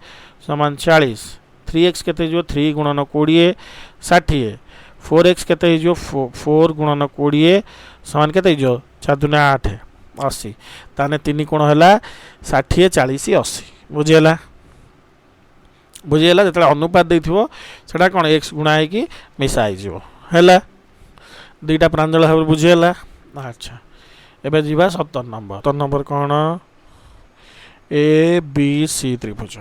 समान 40 3x केते हे जिवो 3 गुणन 20 60 4x केते हे जिवो 4 गुणन 20 समान केते हे जिवो 4 2 8 80 ताने तीन कोण हैला 60 40 80 बुझियला बुझियला जतले अनुपात देथिवो सेटा कोन x गुणा है कि मिसाई जिवो हैला दुईटा प्रांजल भाव बुझीगला। अच्छा एबे जीवा 70 नंबर कौन ए बी सी त्रिभुज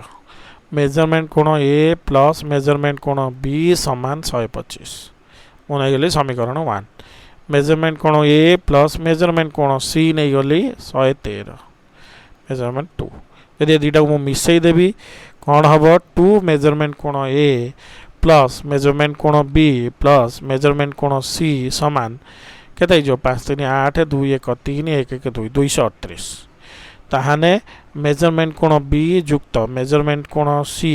मेजरमेंट कोण ए प्लस मेजरमेंट कोण बी समान 125 मैं नहीं गली समीकरण 1 मेजरमेंट कोण ए प्लस मेजरमेंट कोण सी नहीं गली 113 मेजरमेंट 2 यदि दुईटा को मिसई देवी कौन हम 2 मेजरमेंट कोण ए प्लस मेजरमेंट कोण बी प्लस मेजरमेंट कोण सी समान केते जो 5 3 8 2 1 3 1 1 2 238 ताहाने मेजरमेंट कोण बी युक्त मेजरमेंट कोण सी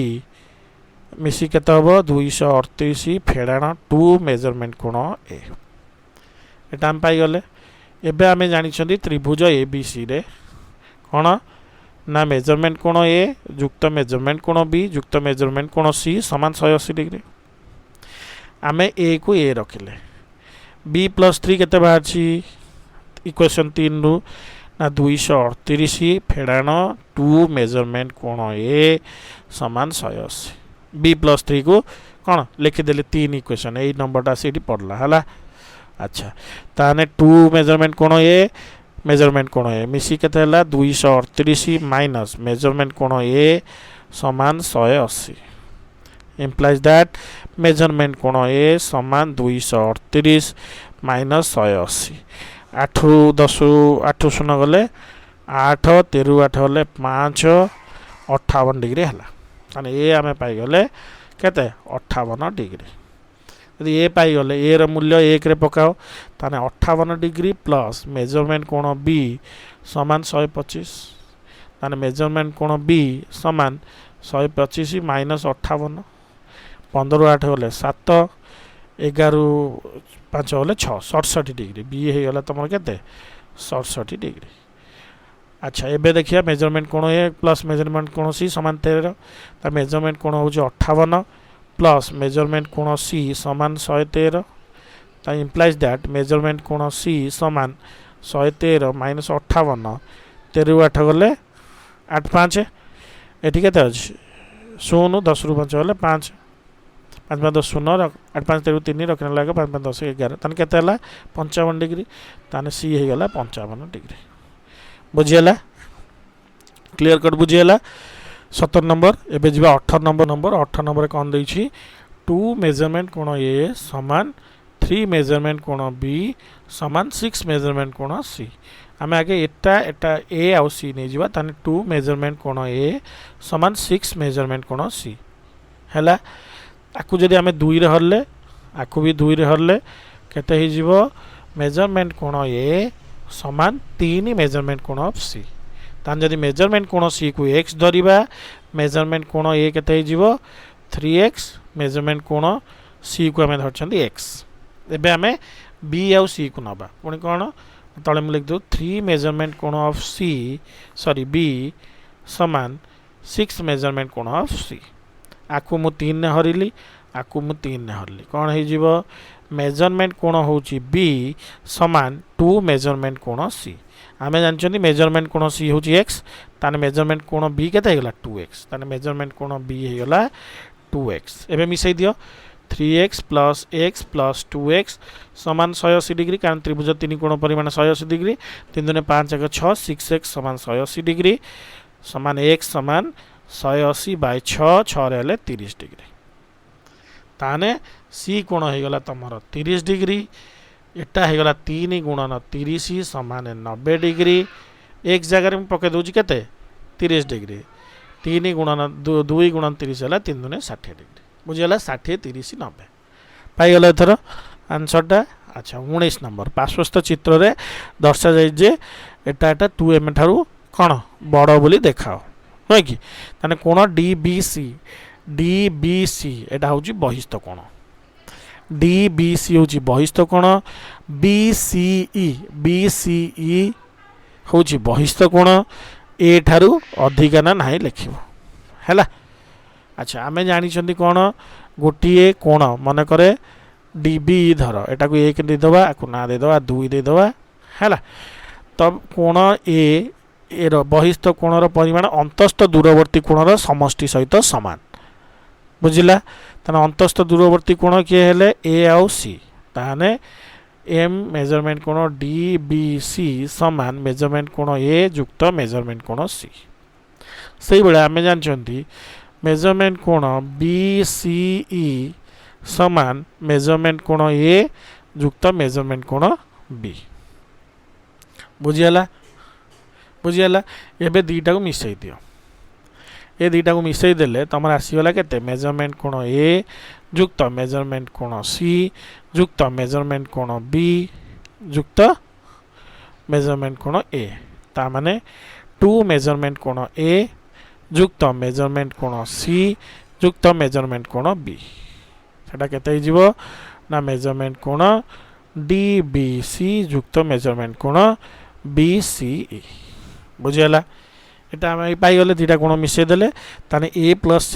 मिसी केते हबो 238 फेडाण 2 मेजरमेंट कोण ए एटा हम पाई गले। एबे आमे जानि छथि त्रिभुज ए बी सी रे कोण ना मेजरमेंट कोण ए युक्त मेजरमेंट कोण बी युक्त मेजरमेंट कोण सी समान 180 डिग्री आमे ए को ए रखिले बी प्लस 3 केते बाहरछि इक्वेशन 3 रु ना 238 फेडाण 2 मेजरमेंट कोण ए समान 180 बी प्लस 3 को कौन लिखिदेले 3 इक्वेशन ए नंबरटा से पड़ला हला। अच्छा ताने 2 मेजरमेंट कोण ए मेजरमेंट कोण ए मिसी केते हला 238 माइनस मेजरमेंट कोण ए समान 180 implies that मेजरमेंट कोण ए समान 238 माइनस 180 8 रु 10 8 शून्य गले 8 13 8 गले 5 58 डिग्री हला ताने ए आमे पाई गले केते 58 डिग्री यदि ए पाई गले ए र मूल्य 1 रे पकाओ ताने 58 डिग्री प्लस मेजरमेंट कोण बी समान 125 ताने मेजरमेंट कोण बी समान 125 माइनस 58 15 8 गले 7 11 5 गले 6 67 डिग्री बी हे गला तमर केते 67 डिग्री। अच्छा एबे देखिया मेजरमेंट कोण ए प्लस मेजरमेंट कोण सी समान 13 ता मेजरमेंट कोण हो 58 प्लस मेजरमेंट कोण सी समान 113 ता implies that मेजरमेंट कोण सी समान 113 माइनस 58 13 8 गले 8 5 एठी केते अछि 0 10 रु 5 गले 5 5 5 10 0 8 5 13 3 रखने लगे 5 5 10 11 ताने केते हला 55 डिग्री ताने सी हे गला 55 डिग्री बुझियला क्लियर कट बुझियला 70 नंबर एबे जिबा 18 नंबर 18 नंबर कोन दैछि 2 मेजरमेंट कोण ए समान 3 मेजरमेंट कोण बी समान 6 मेजरमेंट कोण सी आम आगे एटा एटा ए आउ सी नहीं जिबा ताने 2 मेजरमेंट कोण ए समान 6 मेजरमेंट कोण सी हैला आकु जदि आमे 2 रे हरले आकु भी 2 रे हरले केते ही जिवो मेजरमेंट कोण ए समान 3 मेजरमेंट कोण ऑफ सी तान जदि मेजरमेंट कोण सी को x धरिबा मेजरमेंट कोण ए केते ही जिवो 3x मेजरमेंट कोण सी को आमे धरछंदी x एबे आमे b आउ c को नबा पुणी कोन तले मु लिख दो 3 मेजरमेंट कोण ऑफ c सॉरी b समान 6 मेजरमेंट कोण ऑफ c आकु मु 3 ने हरिली आकु मु 3 ने हरली कोन हे जिवो मेजरमेंट कोण होची b समान 2 मेजरमेंट कोण c आमे जानछंदी मेजरमेंट कोण c होची x ताने मेजरमेंट कोण b केते हेगला 2x ताने मेजरमेंट कोण b हेगला 2x एबे मिसै दियो 3x plus x plus 2x समान 180 डिग्री कारण त्रिभुज 3 कोण परिमाण 180 डिग्री 3 दुने 5 1 6 6x समान 180 डिग्री समान x समान 180 बाय 6 6 रे हेले 30 डिग्री ताने c कोण हे गला तमरो 30 डिग्री एटा हे गला 3 गुणन 30 समान 90 डिग्री x जगह रे पके दोची केते 30 डिग्री 3 गुणन 2 गुणन 30 हला 3 दुने 60 डिग्री बुझीगला 60 30 90 पाइगला एथर आंसर टा अच्छा 19 नंबर पार्श्वस्थ चित्र रे दर्शा जाय जे एटा एटा 2m ठारू कोन बड़ बोली देखाओ होय कि ताने कोण DBC एटा होची बहिस्थ कोण DBC होची बहिस्थ कोण BCE होची बहिस्थ कोण ए ठारू अधिक ना नाही लिखिबो हैला अच्छा आमे जानी छंदी कोण गोटिए कोण मन करे DB धर एटा को 1 दे दवा आकु ना दे दवा 2 दे दवा हैला तब कोण ए एर बहिस्थ कोणर परिमाण अंतस्थ दूरवर्ती कोणर समष्टि सहित समान बुझिला तने अंतस्थ दूरवर्ती कोण के हेले ए आउ सी ताने एम मेजरमेंट कोण DBC समान मेजरमेंट कोण ए युक्त मेजरमेंट कोण सी सेही बेले आमे जान छंती मेजरमेंट कोण BCE समान मेजरमेंट कोण ए युक्त मेजरमेंट कोण बी बुझियाला एबे दीटा को मिसई दियो ए दीटा को मिसई देले तमर आसीगला केते मेजरमेंट कोण ए युक्त मेजरमेंट कोण सी युक्त मेजरमेंट कोण बी युक्त मेजरमेंट कोण ए ता माने 2 मेजरमेंट कोण ए युक्त मेजरमेंट कोण सी युक्त मेजरमेंट कोण बी सेटा केते जिवो ना मेजरमेंट कोण DBC युक्त मेजरमेंट कोण BCE बुझियला एटा हम पाई गले दीटा कोण मिसे देले ताने a plus c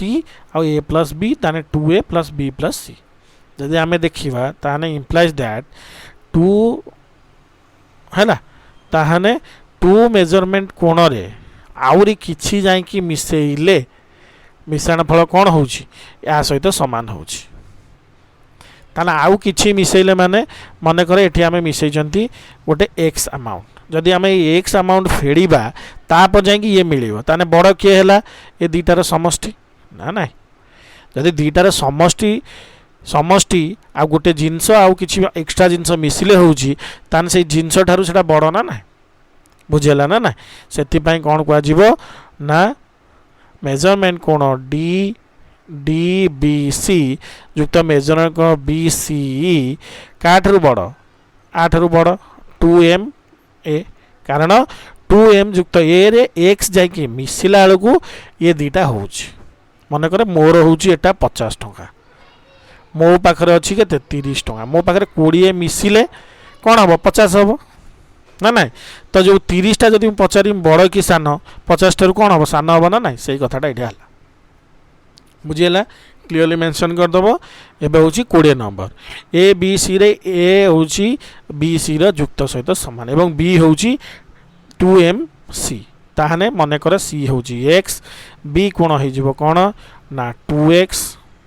uh a plus b ताने 2a plus b plus c जदि आमे देखिबा ताने implies that 2 हैला ताहाने 2 मेजरमेंट कोण रे आउरी किछि जाई कि मिसेइले मिश्रण फल कोन होउची या सहित समान होउची ताना आउ किछि मिसेइले माने मने करे एठी आमे मिसेइ जंती गोटे x अमाउंट जदि आमे x अमाउंट फेड़ीबा तापर जाई कि ये मिलिबो ताने बड़ के हैला ए दीटार समष्टि ना ना जदि दीटार समष्टि आ गोटे जिंस आ किछि एक्स्ट्रा जिंस मिसिले होउची ताने से जिंस ठारू सेटा बड़ ना ना बुझेला ना ना सेति पई कोन कुआ जीवो ना मेजरमेंट कोण DBC युक्त मेजरमेंट कोण BCE काठरू बड़ आठरू बड़ 2m ए कारण 2m युक्त ए रे x जाई कि मिसिला बेलू ये दीटा होउची मन करे मोर होउची एटा 50 टका मो पाखरे अछि केते 30 टका मो पाखरे 20 मिसिले कोन हबो 50 हबो ना ना तो जो 30 टा जदि पचारि बड़ कि सान 50 टारू कोन हबो सान हबो ना ना सही कथाटा एठी हला बुझियला क्लियरली मेंशन कर दबो एबे होची 20 नंबर ए बी सी रे ए होची बी सी रा युक्त सहित समान एवं बी होची 2m c ताहाने मने करे c होची x b कोन हे जिवो कोन ना 2x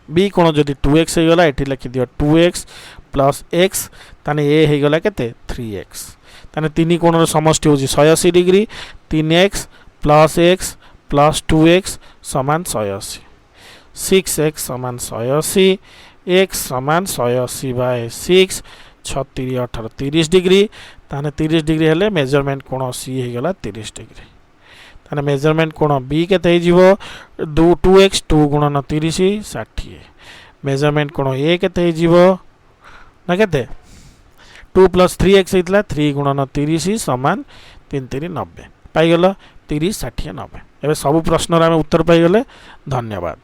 b कोन जदि 2x हे गला एठी लिखि दियो 2x प्लस x ताने a हे गला केते 3x ताने तीनी कोणर समष्टि होची 180 degree 3x plus x plus 2x समान 180 6x समान 180 x समान 180/6 36 18 30 डिग्री ताने 30 डिग्री हेले मेजरमेंट कोण सी हे गला 30 डिग्री ताने मेजरमेंट कोण बी केते हिजिवो 2x 2 गुणन 30 60 मेजरमेंट कोण ए केते हिजिवो ना केते 2 + 3x हेतला 3 गुणन 30 समान 3 3 90 पाई गलो 30 60 90 एबे सब प्रश्न रे उत्तर पाई गले धन्यवाद।